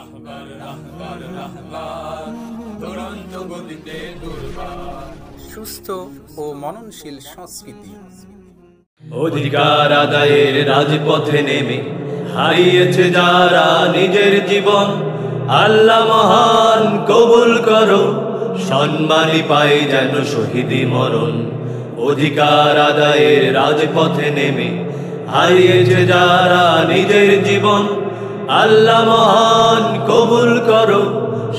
রাহবার রাহবার রাহবার দুরন্ত গতিতে দুর্বার সুস্থ ও মননশীল সংস্কৃতি। অধিকার আদায়ের রাজপথে নেমে হারিয়েছে যারা নিজের জীবন, আল্লাহ মহান কবুল করো, সম্মানী পায় যেন শহীদি মরণ। অধিকার আদায়ের রাজপথে নেমে হারিয়েছে যারা নিজের জীবন, আল্লাহ মহান কবুল করো,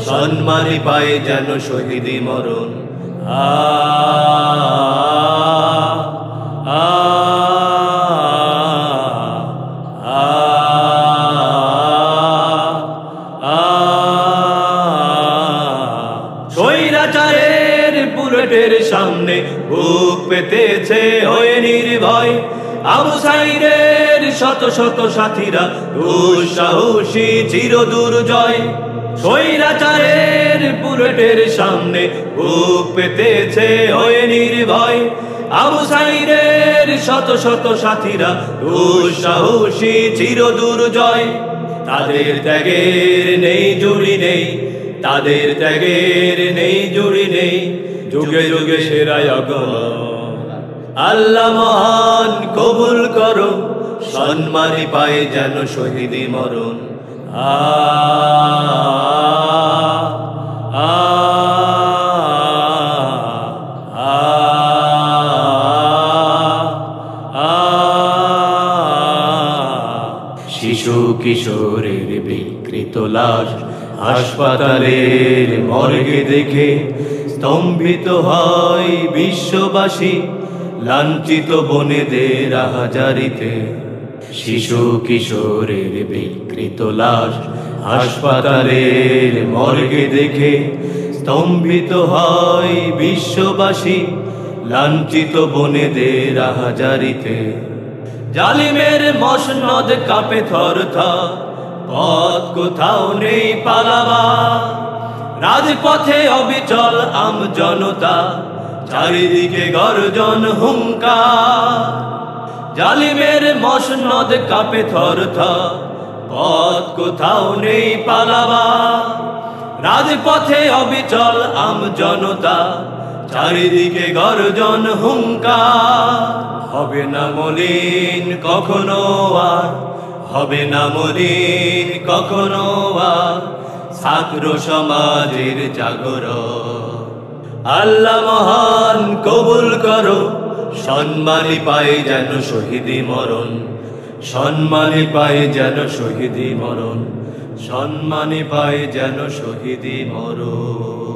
সম্মানী পায় যেন শহীদি মরণ। স্বৈরাচারের বুলেটের সামনে বুক পেতেছে হয়ে নির্ভয়, আবু সাইদের শত শত সাথীরা দুঃসাহসী চির দুর্জয়। স্বৈরাচারের বুলেটের সামনে বুক পেতেছে হয়ে নির্ভয়, আবু সাইদের শত শত সাথীরা দুঃসাহসী চির দুর্জয়। তাদের ত্যাগের নেই জুড়ি নেই, তাদের ত্যাগের নেই জুড়ি নেই, যুগে যুগে সেরাই অগণন। আল্লাহ মহান কবুল করো, সম্মানী পায় যেন শহীদি মরণ। শিশু কিশোরের বিকৃত লাশ হাসপাতালের মর্গে দেখে স্তম্ভিত হয় বিশ্ববাসী, লাঞ্ছিত বনেদের আহাজারিতে। শিশু কিশোরের বিকৃত লাশ হাসপাতালের মর্গে দেখে স্তম্ভিত হয় বিশ্ববাসী, লাঞ্ছিত বনেদের আহাজারিতে। জালিমের মসনদ কাঁপে থর থর, পথ কোথাও নেই পালাবার, রাজপথে অবিচল আম জনতা, চারিদিকে গর্জন হুঙ্কার। জালিমের মসনদ কাঁপে থর থর, পথ কোথাও নেই পালাবার, রাজপথে অবিচল আম জনতা, চারিদিকে গর্জন হুঙ্কার। হবে না মলিন কখনো আর, হবে না মলিন কখনো আর, ছাত্র সমাজের জাগরণ। আল্লাহ মহান কবুল করো, সম্মানী পায় যেন শহীদি মরণ। সম্মানী পায় যেন শহীদি মরণ, সম্মানী পায় যেন শহীদি মরণ।